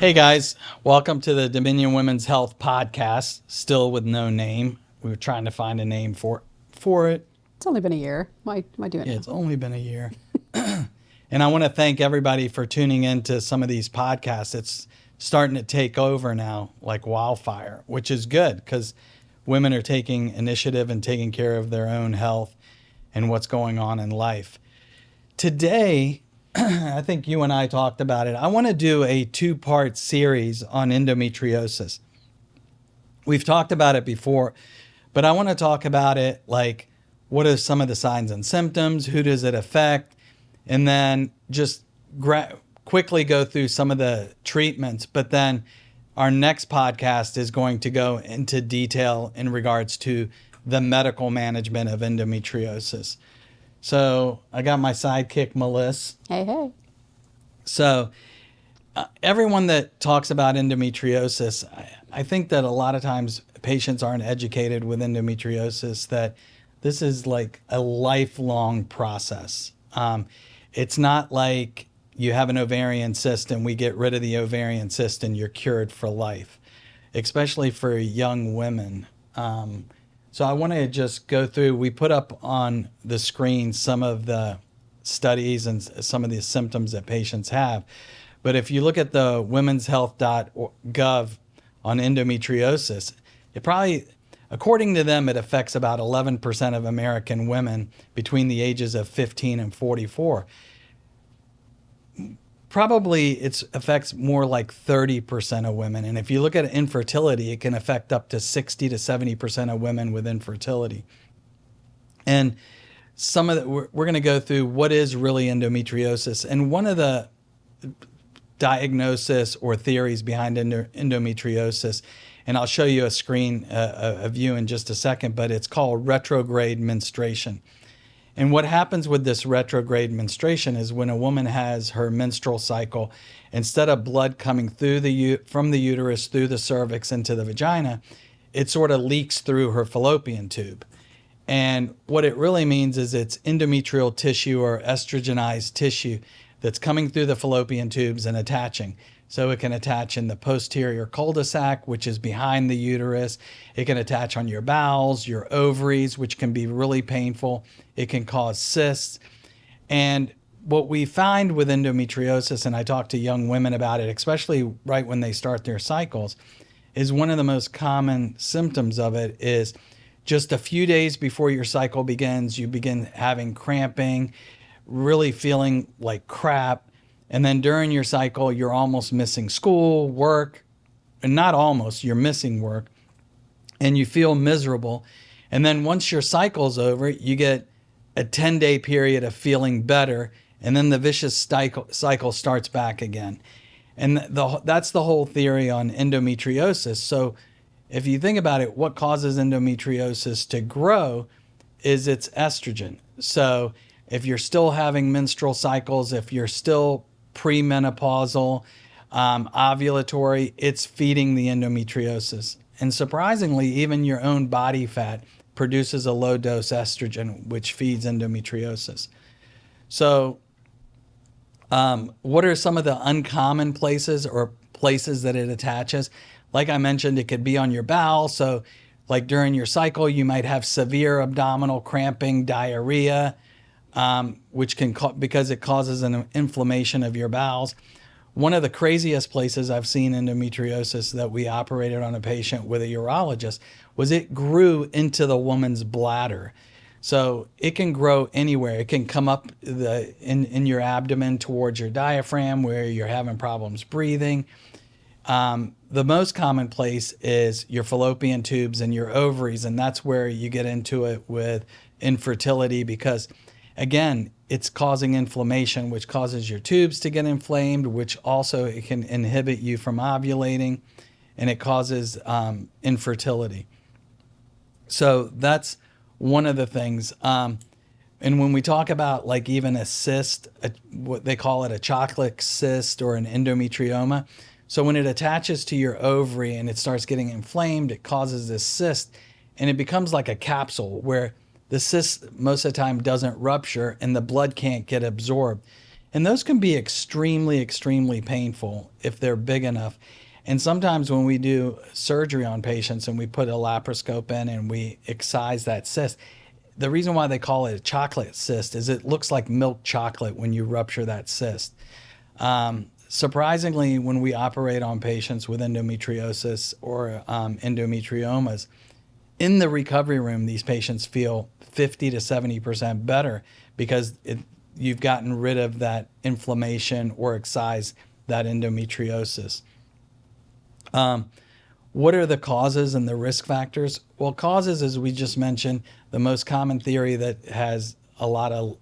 Hey guys, welcome to the Dominion Women's Health Podcast, still with no name. We were trying to find a name for it. It's only been a year. Why do it now? It's only been a year. And I want to thank everybody for tuning into some of these podcasts. It's starting to take over now like wildfire, which is good because women are taking initiative and taking care of their own health and what's going on in life. Today, I think you and I talked about it. I want to do a 2-part series on endometriosis. We've talked about it before, but I want to talk about it like what are some of the signs and symptoms, who does it affect, and then just quickly go through some of the treatments. But then our next podcast is going to go into detail in regards to the medical management of endometriosis. So I got my sidekick, Melissa. Hey. So everyone that talks about endometriosis, I think that a lot of times patients aren't educated with endometriosis, that this is like a lifelong process. It's not like you have an ovarian cyst and we get rid of the ovarian cyst and you're cured for life, especially for young women. So I want to just go through, we put up on the screen some of the studies and some of the symptoms that patients have. But if you look at the womenshealth.gov on endometriosis, it probably, according to them, it affects about 11% of American women between the ages of 15 and 44. Probably it affects more like 30% of women. And if you look at infertility, it can affect up to 60 to 70% of women with infertility. And some of we're going to go through what is really endometriosis. And one of the diagnosis or theories behind endometriosis, and I'll show you a screen, a view in just a second, but it's called retrograde menstruation. And what happens with this retrograde menstruation is when a woman has her menstrual cycle, instead of blood coming through from the uterus through the cervix into the vagina, it sort of leaks through her fallopian tube. And what it really means is it's endometrial tissue or estrogenized tissue that's coming through the fallopian tubes and attaching. So it can attach in the posterior cul-de-sac, which is behind the uterus. It can attach on your bowels, your ovaries, which can be really painful. It can cause cysts. And what we find with endometriosis, and I talk to young women about it, especially right when they start their cycles, is one of the most common symptoms of it is just a few days before your cycle begins, you begin having cramping, really feeling like crap. And then during your cycle, you're almost missing school, work, and not almost, you're missing work, and you feel miserable. And then once your cycle's over, you get a 10-day period of feeling better, and then the vicious cycle starts back again. And that's the whole theory on endometriosis. So if you think about it, what causes endometriosis to grow is it's estrogen. So if you're still having menstrual cycles, if you're still premenopausal, ovulatory, it's feeding the endometriosis. And surprisingly, even your own body fat produces a low dose estrogen, which feeds endometriosis. So what are some of the uncommon places or places that it attaches? Like I mentioned, it could be on your bowel. So like during your cycle, you might have severe abdominal cramping, diarrhea, which can because it causes an inflammation of your bowels. One of the craziest places I've seen endometriosis that we operated on a patient with a urologist was it grew into the woman's bladder. So it can grow anywhere. It can come up in your abdomen towards your diaphragm where you're having problems breathing. The most common place is your fallopian tubes and your ovaries, and that's where you get into it with infertility because, again, it's causing inflammation, which causes your tubes to get inflamed, which also it can inhibit you from ovulating, and it causes infertility. So that's one of the things. And when we talk about like even a cyst, what they call it a chocolate cyst or an endometrioma. So when it attaches to your ovary and it starts getting inflamed, it causes this cyst and it becomes like a capsule where the cyst most of the time doesn't rupture and the blood can't get absorbed. And those can be extremely, extremely painful if they're big enough. And sometimes when we do surgery on patients and we put a laparoscope in and we excise that cyst, the reason why they call it a chocolate cyst is it looks like milk chocolate when you rupture that cyst. Surprisingly, when we operate on patients with endometriosis or endometriomas, in the recovery room, these patients feel 50 to 70% better because you've gotten rid of that inflammation or excised that endometriosis. What are the causes and the risk factors? Well, causes, as we just mentioned, the most common theory that has a lot of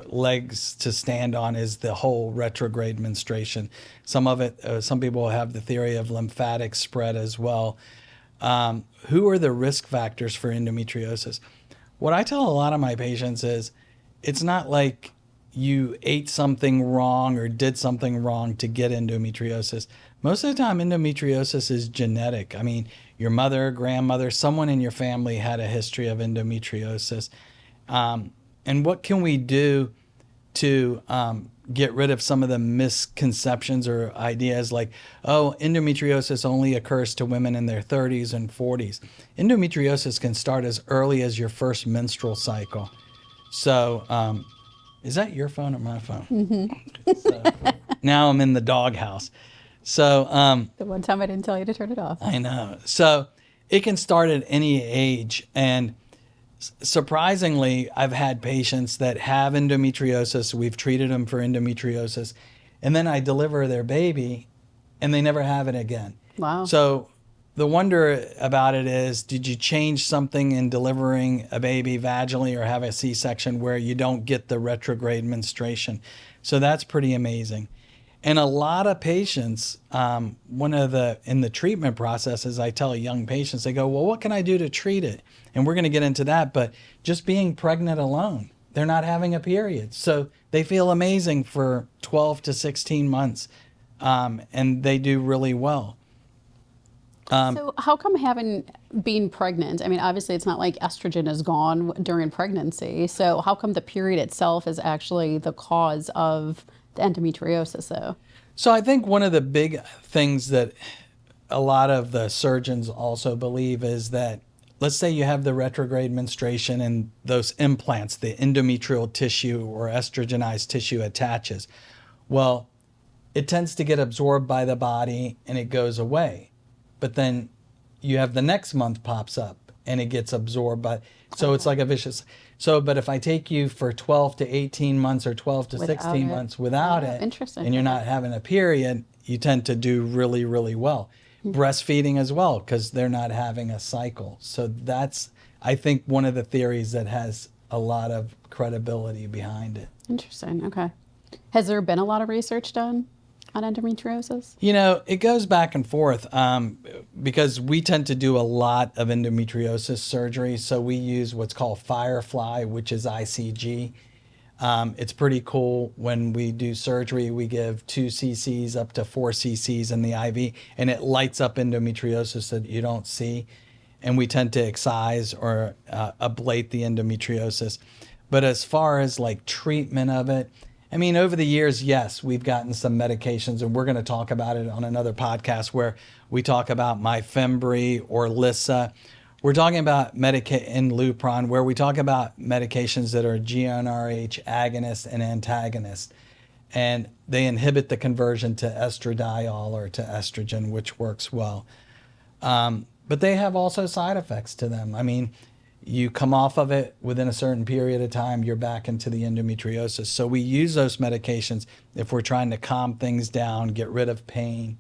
legs to stand on is the whole retrograde menstruation. Some of it, some people have the theory of lymphatic spread as well. Who are the risk factors for endometriosis? What I tell a lot of my patients is it's not like you ate something wrong or did something wrong to get endometriosis. Most of the time, endometriosis is genetic. I mean, your mother, grandmother, someone in your family had a history of endometriosis. And what can we do to get rid of some of the misconceptions or ideas like, oh, endometriosis only occurs to women in their 30s and 40s. Endometriosis can start as early as your first menstrual cycle. So is that your phone or my phone? Mm-hmm. So, now I'm in the doghouse. So The one time I didn't tell you to turn it off. I know. So it can start at any age. And surprisingly, I've had patients that have endometriosis. We've treated them for endometriosis. And then I deliver their baby and they never have it again. Wow. So the wonder about it is, did you change something in delivering a baby vaginally or have a C-section where you don't get the retrograde menstruation? So that's pretty amazing. And a lot of patients, in the treatment processes, I tell young patients, they go, well, what can I do to treat it? And we're going to get into that, but just being pregnant alone, they're not having a period. So they feel amazing for 12 to 16 months, and they do really well. So how come being pregnant? I mean, obviously it's not like estrogen is gone during pregnancy. So how come the period itself is actually the cause of the endometriosis though? So I think one of the big things that a lot of the surgeons also believe is that, let's say you have the retrograde menstruation and those implants, the endometrial tissue or estrogenized tissue attaches. Well, it tends to get absorbed by the body and it goes away. But then you have the next month pops up and it gets absorbed by, so it's like a vicious. So, but if I take you for 12 to 18 months or 12 to 16 months without it, interesting. and you're not having a period, you tend to do really, really well. Breastfeeding as well, because they're not having a cycle. So that's, I think, one of the theories that has a lot of credibility behind it. Interesting. Okay. Has there been a lot of research done on endometriosis? You know, it goes back and forth because we tend to do a lot of endometriosis surgery. So we use what's called Firefly, which is ICG. It's pretty cool. When we do surgery, we give 2 cc's up to 4 cc's in the IV, and it lights up endometriosis that you don't see. And we tend to excise or ablate the endometriosis. But as far as like treatment of it, I mean, over the years, yes, we've gotten some medications, and we're going to talk about it on another podcast where we talk about Myfembry or Lissa. We're talking about in Lupron, where we talk about medications that are GnRH agonists and antagonists, and they inhibit the conversion to estradiol or to estrogen, which works well. But they have also side effects to them. I mean, you come off of it within a certain period of time, you're back into the endometriosis. So we use those medications if we're trying to calm things down, get rid of pain,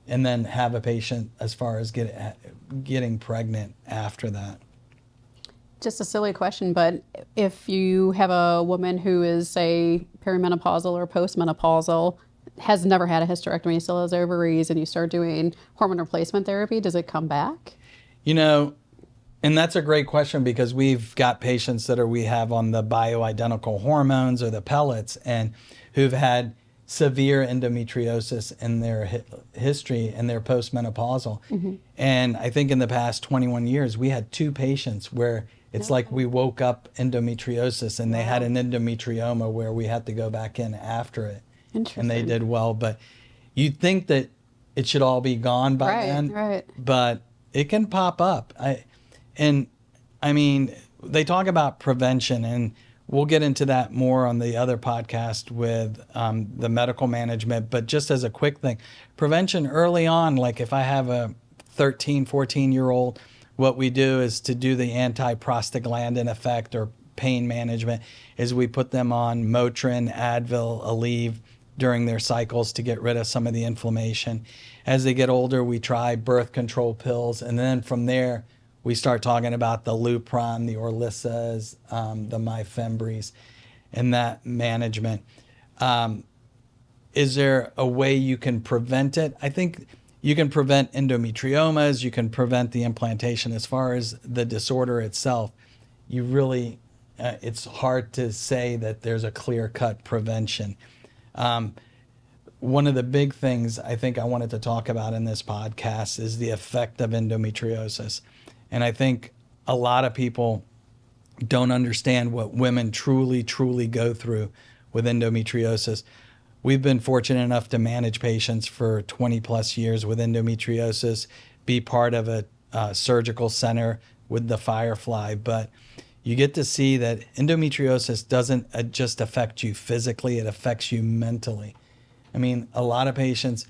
and then have a patient as far as getting pregnant after that. Just a silly question, but if you have a woman who is, say, perimenopausal or postmenopausal, has never had a hysterectomy, still has ovaries, and you start doing hormone replacement therapy, does it come back? You know, and that's a great question, because we've got patients that we have on the bioidentical hormones or the pellets and who've had severe endometriosis in their history and they're postmenopausal. Mm-hmm. And I think in the past 21 years, we had 2 patients where It's like Okay. we woke up endometriosis, and they had Wow. an endometrioma where we had to go back in after it, and they Interesting. did well. But you'd think that it should all be gone by Right, then, right. but it can pop up. And I mean, they talk about prevention, and we'll get into that more on the other podcast with the medical management. But just as a quick thing, prevention early on, like if I have a 13, 14-year-old, what we do is to do the anti-prostaglandin effect or pain management is we put them on Motrin, Advil, Aleve during their cycles to get rid of some of the inflammation. As they get older, we try birth control pills, and then from there, we start talking about the Lupron, the Orlissas, the Myfembres, and that management. Is there a way you can prevent it? I think you can prevent endometriomas, you can prevent the implantation. As far as the disorder itself, you really, it's hard to say that there's a clear-cut prevention. One of the big things I think I wanted to talk about in this podcast is the effect of endometriosis. And I think a lot of people don't understand what women truly, truly go through with endometriosis. We've been fortunate enough to manage patients for 20 plus years with endometriosis, be part of a surgical center with the Firefly, but you get to see that endometriosis doesn't just affect you physically, it affects you mentally. I mean, a lot of patients,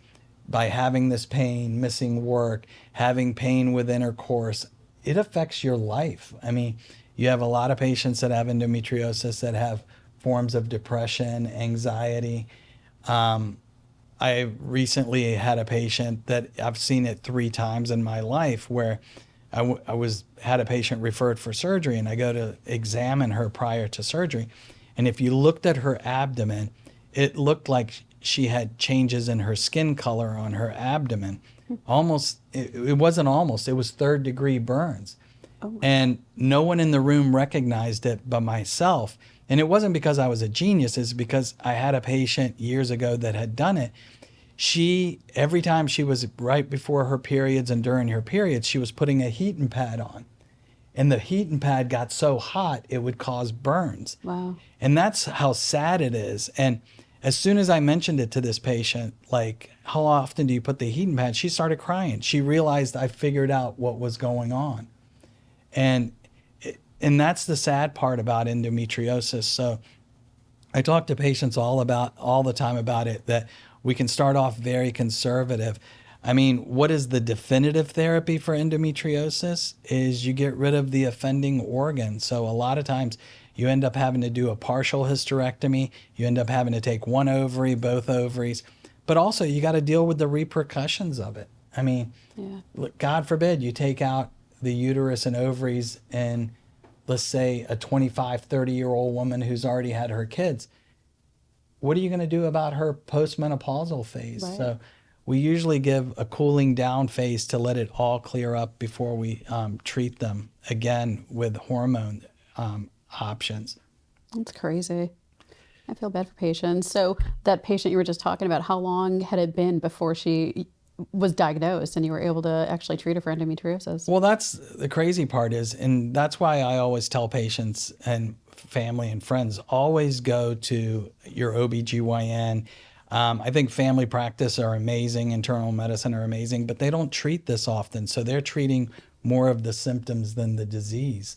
by having this pain, missing work, having pain with intercourse, it affects your life. I mean, you have a lot of patients that have endometriosis that have forms of depression, anxiety. I recently had a patient that I've seen it 3 times in my life where had a patient referred for surgery, and I go to examine her prior to surgery. And if you looked at her abdomen, it looked like she had changes in her skin color on her abdomen. Almost, it wasn't almost, it was 3rd-degree burns. Oh, And no one in the room recognized it but myself. And it wasn't because I was a genius, it's because I had a patient years ago that had done it. Every time she was right before her periods and during her periods, she was putting a heating pad on. And the heating pad got so hot, it would cause burns. wow. And that's how sad it is. And as soon as I mentioned it to this patient, like, how often do you put the heating pad? She started crying. She realized I figured out what was going on. And that's the sad part about endometriosis. So I talk to patients all the time about it, that we can start off very conservative. I mean, what is the definitive therapy for endometriosis is you get rid of the offending organ. So a lot of times you end up having to do a partial hysterectomy. You end up having to take one ovary, both ovaries, but also you got to deal with the repercussions of it. I mean, Yeah. look, God forbid you take out the uterus and ovaries in, let's say, a 25, 30-year-old woman who's already had her kids. What are you going to do about her postmenopausal phase? Right. So we usually give a cooling down phase to let it all clear up before we treat them again with hormone options. That's crazy. I feel bad for patients. So that patient you were just talking about, how long had it been before she was diagnosed and you were able to actually treat her for endometriosis? Well, that's the crazy part is, and that's why I always tell patients and family and friends, always go to your OBGYN. I think family practice are amazing, internal medicine are amazing, but they don't treat this often. So they're treating more of the symptoms than the disease.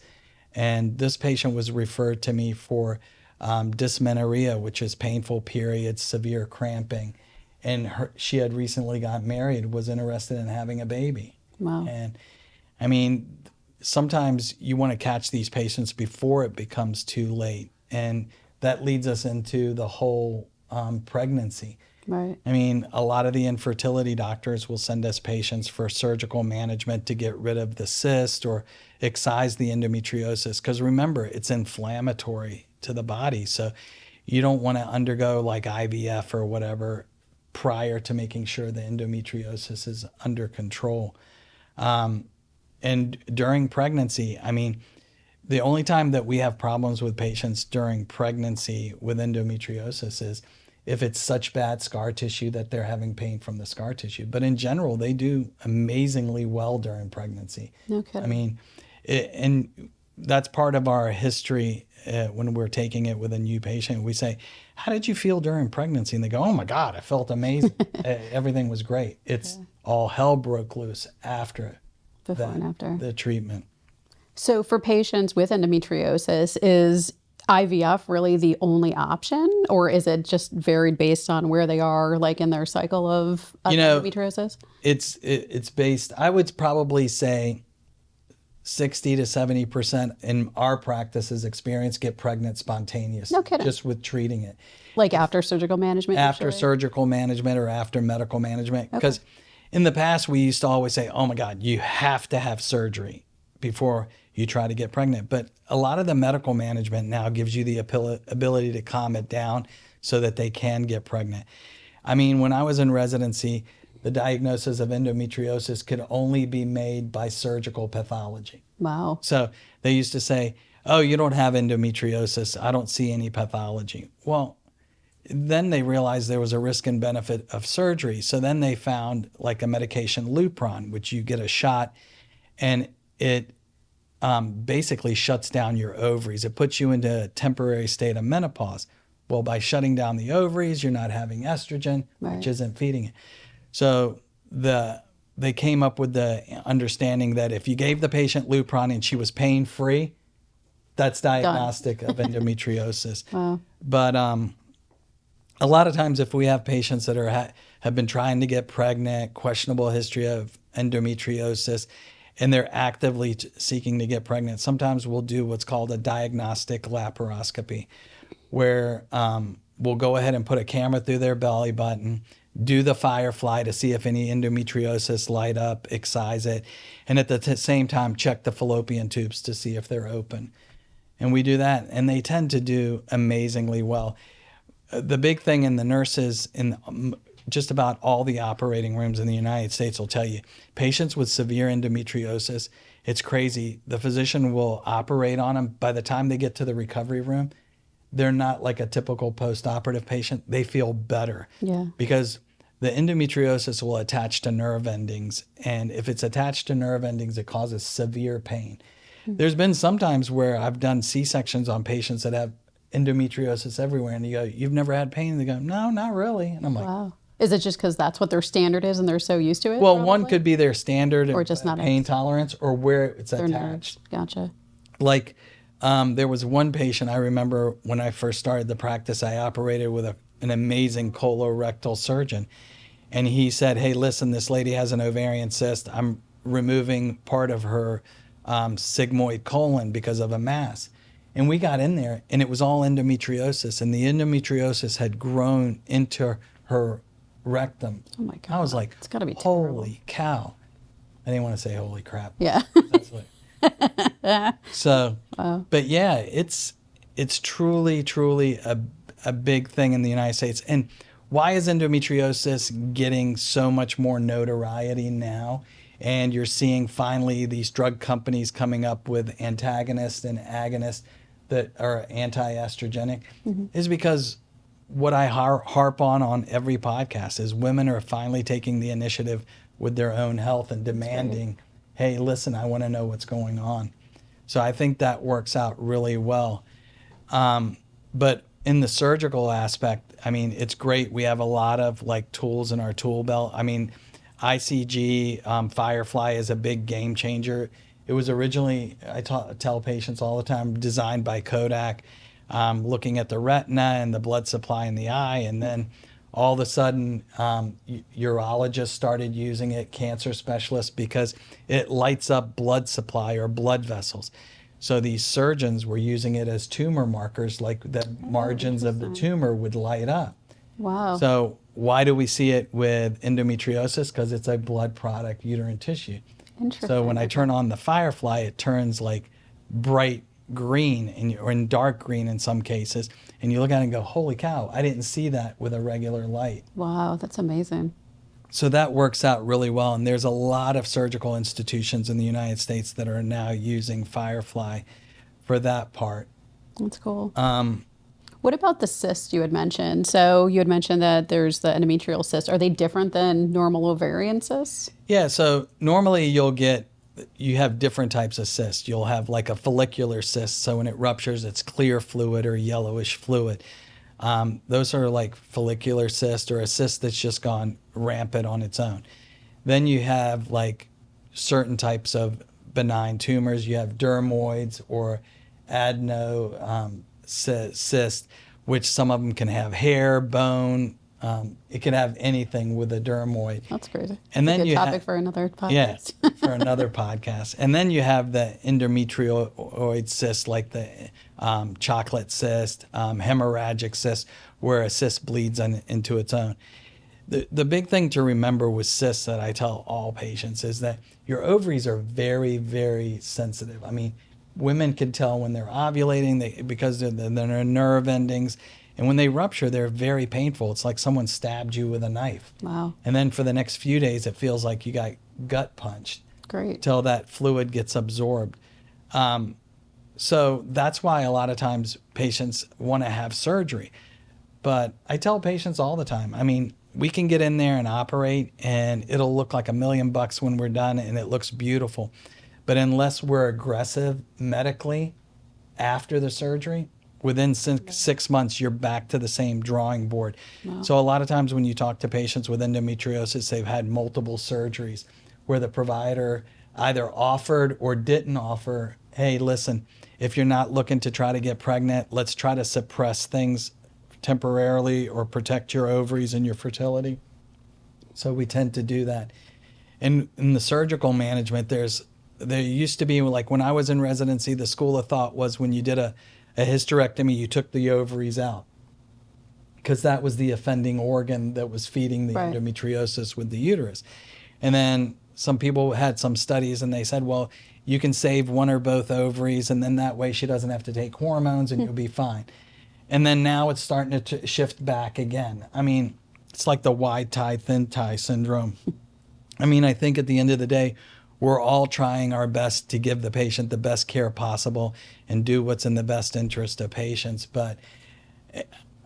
And this patient was referred to me for dysmenorrhea, which is painful periods, severe cramping. And she had recently got married, was interested in having a baby. Wow. And I mean, sometimes you want to catch these patients before it becomes too late. And that leads us into the whole pregnancy. Right. I mean, a lot of the infertility doctors will send us patients for surgical management to get rid of the cyst or excise the endometriosis. Because remember, it's inflammatory to the body. So you don't want to undergo like IVF or whatever prior to making sure the endometriosis is under control. And during pregnancy, I mean, the only time that we have problems with patients during pregnancy with endometriosis is if it's such bad scar tissue that they're having pain from the scar tissue. But in general, they do amazingly well during pregnancy. No kidding. I mean, and that's part of our history when we're taking it with a new patient. We say, how did you feel during pregnancy? And they go, oh my God, I felt amazing. Everything was great. It's all hell broke loose after Before and after the treatment. So for patients with endometriosis, is IVF really the only option, or is it just varied based on where they are, like in their cycle of endometriosis? It's based, I would probably say 60 to 70% in our practice's experience get pregnant spontaneously. No kidding. Just with treating it. Like after surgical management? After usually? surgical management or after medical management. Because in the past, we used to always say, oh my God, you have to have surgery before you try to get pregnant. But a lot of the medical management now gives you the ability to calm it down so that they can get pregnant. I mean, when I was in residency, the diagnosis of endometriosis could only be made by surgical pathology. Wow. So they used to say, oh, you don't have endometriosis. I don't see any pathology. Well, then they realized there was a risk and benefit of surgery. So then they found like a medication, Lupron, which you get a shot, and it basically shuts down your ovaries. It puts you into a temporary state of menopause. Well, by shutting down the ovaries, you're not having estrogen, which isn't feeding it. So they came up with the understanding that if you gave the patient Lupron and she was pain-free, that's diagnostic of endometriosis. Wow. But a lot of times if we have patients that have been trying to get pregnant, questionable history of endometriosis, and they're actively seeking to get pregnant, sometimes we'll do what's called a diagnostic laparoscopy, where we'll go ahead and put a camera through their belly button, do the firefly to see if any endometriosis light up, excise it, and at the same time check the fallopian tubes to see if they're open. And we do that, and they tend to do amazingly well. The big thing, in the nurses in just about all the operating rooms in the United States will tell you, patients with severe endometriosis, it's crazy. The physician will operate on them. By the time they get to the recovery room, they're not like a typical post-operative patient. They feel better. Yeah. Because the endometriosis will attach to nerve endings. And if it's attached to nerve endings, it causes severe pain. There's been some times where I've done C-sections on patients that have endometriosis everywhere. And you go, you've never had pain? And they go, no, not really. And I'm like, Wow. Is it just because that's what their standard is and they're so used to it? well, probably? one could be their standard Or just not pain tolerance, or where it's their attached. nerves. Gotcha. Like there was one patient I remember when I first started the practice, I operated with an amazing colorectal surgeon. And he said, hey, listen, this lady has an ovarian cyst. I'm removing part of her sigmoid colon because of a mass. And we got in there and it was all endometriosis. And the endometriosis had grown into her rectum. Oh my God. I was like, It's gotta be holy cow. I didn't want to say holy crap. Yeah. That's what. So, but yeah, it's truly, truly a big thing in the United States. And why is endometriosis getting so much more notoriety now? And you're seeing finally these drug companies coming up with antagonists and agonists that are anti-estrogenic, is because what I harp on every podcast is women are finally taking the initiative with their own health and demanding, hey, listen, I want to know what's going on. So I think that works out really well. But in the surgical aspect, I mean, it's great. We have a lot of like tools in our tool belt. I mean, ICG, Firefly is a big game changer. It was originally, I tell patients all the time, designed by Kodak, looking at the retina and the blood supply in the eye. And then all of a sudden, urologists started using it, cancer specialists, because it lights up blood supply or blood vessels. So these surgeons were using it as tumor markers, like the margins of the tumor would light up. Wow. So why do we see it with endometriosis? Because it's a blood product, uterine tissue. Interesting. So when I turn on the Firefly, it turns like bright green or in dark green in some cases. And you look at it and go, holy cow, I didn't see that with a regular light. Wow, that's amazing. So that works out really well. And there's a lot of surgical institutions in the United States that are now using Firefly for that part. That's cool. What about the cysts you had mentioned? So you had mentioned that there's the endometrial cysts. Are they different than normal ovarian cysts? Yeah, so normally you'll get you have different types of cysts. You'll have like a follicular cyst. So when it ruptures, it's clear fluid or yellowish fluid. Those are like follicular cyst, or a cyst that's just gone rampant on its own. Then you have like certain types of benign tumors. You have dermoids or cysts, which some of them can have hair, bone. It can have anything with a dermoid. That's crazy. And then a good you topic for another podcast. Yeah, for another podcast. And then you have the endometrioid cyst, like the chocolate cyst, hemorrhagic cyst, where a cyst bleeds into its own. The big thing to remember with cysts that I tell all patients is that your ovaries are very, very sensitive. I mean, women can tell when they're ovulating because they're nerve endings. And when they rupture, they're very painful. It's like someone stabbed you with a knife. Wow. And then for the next few days, it feels like you got gut punched. Great. Till that fluid gets absorbed. So that's why a lot of times patients want to have surgery. But I tell patients all the time, I mean, we can get in there and operate and it'll look like $1 million when we're done and it looks beautiful. But unless we're aggressive medically after the surgery, within 6 months, you're back to the same drawing board. Wow. So a lot of times when you talk to patients with endometriosis, they've had multiple surgeries where the provider either offered or didn't offer, hey, listen, if you're not looking to try to get pregnant, let's try to suppress things temporarily or protect your ovaries and your fertility. So we tend to do that. And in the surgical management, there used to be, like when I was in residency, the school of thought was when you did a hysterectomy, you took the ovaries out because that was the offending organ that was feeding the Right. endometriosis with the uterus. And then some people had some studies and they said, well, you can save one or both ovaries and then that way she doesn't have to take hormones and you'll be fine. And then now it's starting to shift back again. I mean, it's like the wide tie, thin tie syndrome. I mean, I think at the end of the day, we're all trying our best to give the patient the best care possible and do what's in the best interest of patients. But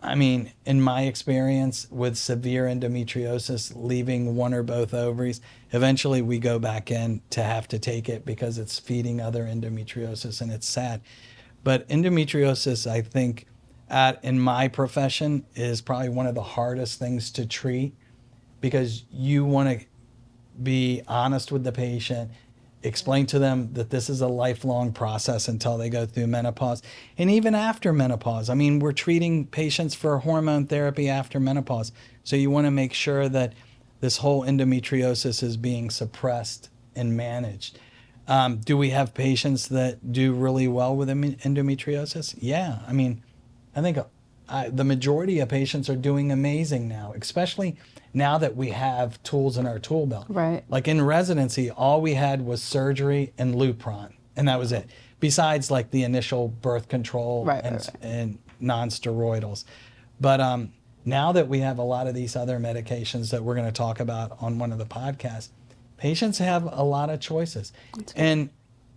I mean, in my experience with severe endometriosis, leaving one or both ovaries, eventually we go back in to have to take it because it's feeding other endometriosis and it's sad. But endometriosis, I think, in my profession is probably one of the hardest things to treat because you want to be honest with the patient, explain to them that this is a lifelong process until they go through menopause. And even after menopause, I mean, we're treating patients for hormone therapy after menopause. So you want to make sure that this whole endometriosis is being suppressed and managed. Do we have patients that do really well with endometriosis? Yeah. I mean, I think the majority of patients are doing amazing now, especially now that we have tools in our tool belt. Right. Like in residency, all we had was surgery and Lupron, and that was it. Besides like the initial birth control and non-steroidals. But now that we have a lot of these other medications that we're going to talk about on one of the podcasts, patients have a lot of choices. And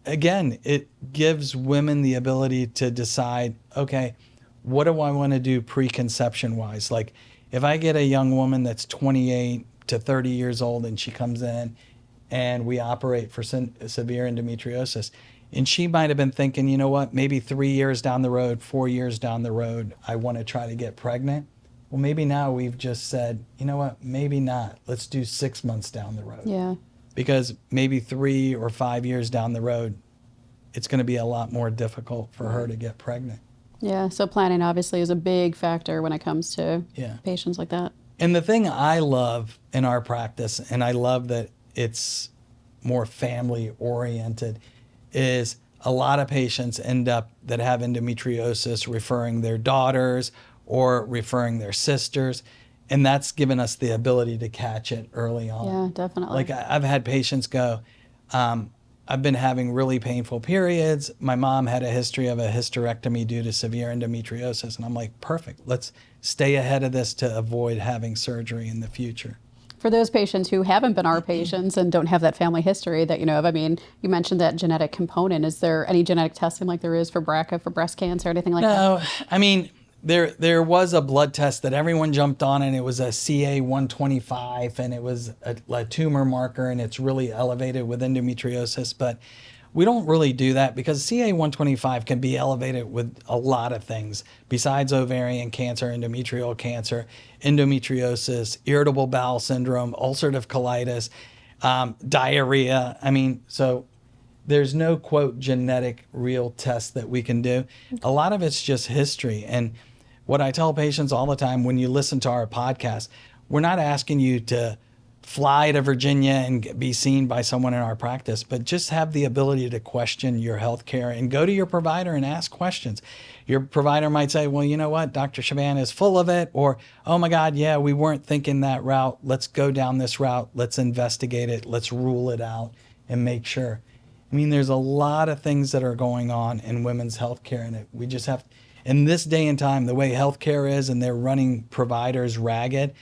again, it gives women the ability to decide, okay, what do I want to do preconception wise? Like if I get a young woman that's 28 to 30 years old and she comes in and we operate for severe endometriosis, and she might have been thinking, you know what, maybe 3 years down the road, 4 years down the road, I want to try to get pregnant. Well, maybe now we've just said, you know what, maybe not. Let's do 6 months down the road. Yeah. Because maybe 3 or 5 years down the road, it's going to be a lot more difficult for her to get pregnant. Yeah, so planning obviously is a big factor when it comes to patients like that. And the thing I love in our practice, and I love that it's more family oriented, is a lot of patients end up that have endometriosis referring their daughters or referring their sisters. And that's given us the ability to catch it early on. Yeah, definitely. Like I've had patients go, I've been having really painful periods. My mom had a history of a hysterectomy due to severe endometriosis. And I'm like, perfect. Let's stay ahead of this to avoid having surgery in the future. For those patients who haven't been our patients and don't have that family history that you know of, I mean, you mentioned that genetic component. Is there any genetic testing like there is for BRCA, for breast cancer, anything like that? No, I mean, there was a blood test that everyone jumped on, and it was a CA 125, and it was a tumor marker, and it's really elevated with endometriosis. But we don't really do that because CA 125 can be elevated with a lot of things besides ovarian cancer, endometrial cancer, endometriosis, irritable bowel syndrome, ulcerative colitis, diarrhea. I mean, so there's no, quote, genetic real test that we can do. A lot of it's just history. And what I tell patients all the time when you listen to our podcast, we're not asking you to fly to Virginia and be seen by someone in our practice, but just have the ability to question your healthcare and go to your provider and ask questions. Your provider might say, well, you know what, Dr. Shaban is full of it, or, oh my God, yeah, we weren't thinking that route. Let's go down this route. Let's investigate it. Let's rule it out and make sure. I mean, there's a lot of things that are going on in women's healthcare, and we just have, in this day and time, the way healthcare is, and they're running providers ragged,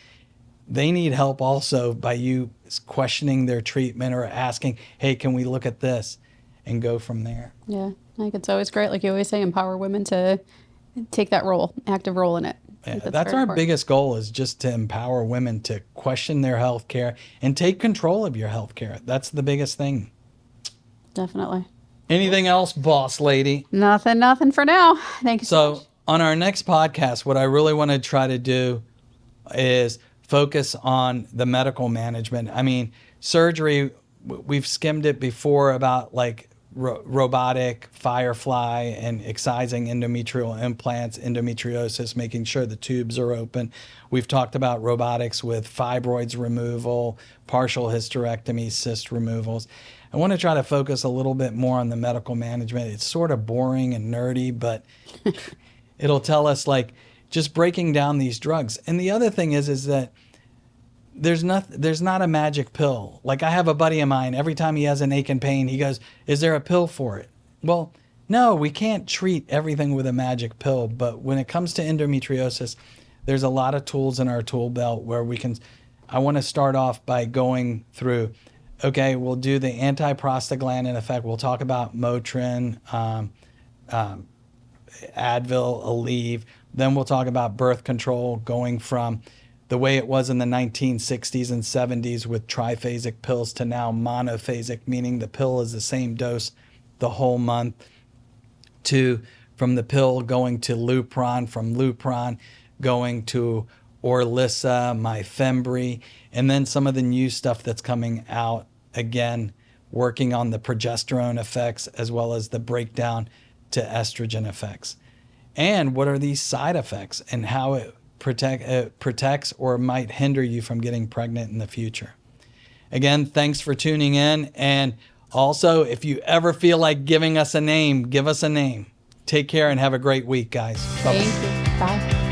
they need help also by you questioning their treatment or asking, hey, can we look at this, and go from there. Yeah, I think it's always great, like you always say, empower women to take that role, active role in it. Yeah, that's our important. Biggest goal is just to empower women to question their health care and take control of your health care. That's the biggest thing. Definitely. Anything else, boss lady? Nothing for now. Thank you so much. So on our next podcast, what I really want to try to do is focus on the medical management. I mean, surgery, we've skimmed it before about like robotic Firefly and excising endometrial implants, endometriosis, making sure the tubes are open. We've talked about robotics with fibroids removal, partial hysterectomy, cyst removals. I want to try to focus a little bit more on the medical management. It's sort of boring and nerdy, but it'll tell us like just breaking down these drugs. And the other thing is that there's not a magic pill. Like I have a buddy of mine, every time he has an ache and pain, he goes, is there a pill for it? Well, no, we can't treat everything with a magic pill. But when it comes to endometriosis, there's a lot of tools in our tool belt where we can, I want to start off by going through, okay, we'll do the anti-prostaglandin effect. We'll talk about Motrin, Advil, Aleve. Then we'll talk about birth control, going from the way it was in the 1960s and 70s with triphasic pills to now monophasic, meaning the pill is the same dose the whole month, to from the pill going to Lupron, from Lupron going to Orlissa, Myfembry, and then some of the new stuff that's coming out, again, working on the progesterone effects as well as the breakdown to estrogen effects. And what are these side effects and how it protects or might hinder you from getting pregnant in the future. Again, thanks for tuning in. And also, if you ever feel like giving us a name, give us a name. Take care and have a great week, guys. Bye-bye. Thank you. Bye.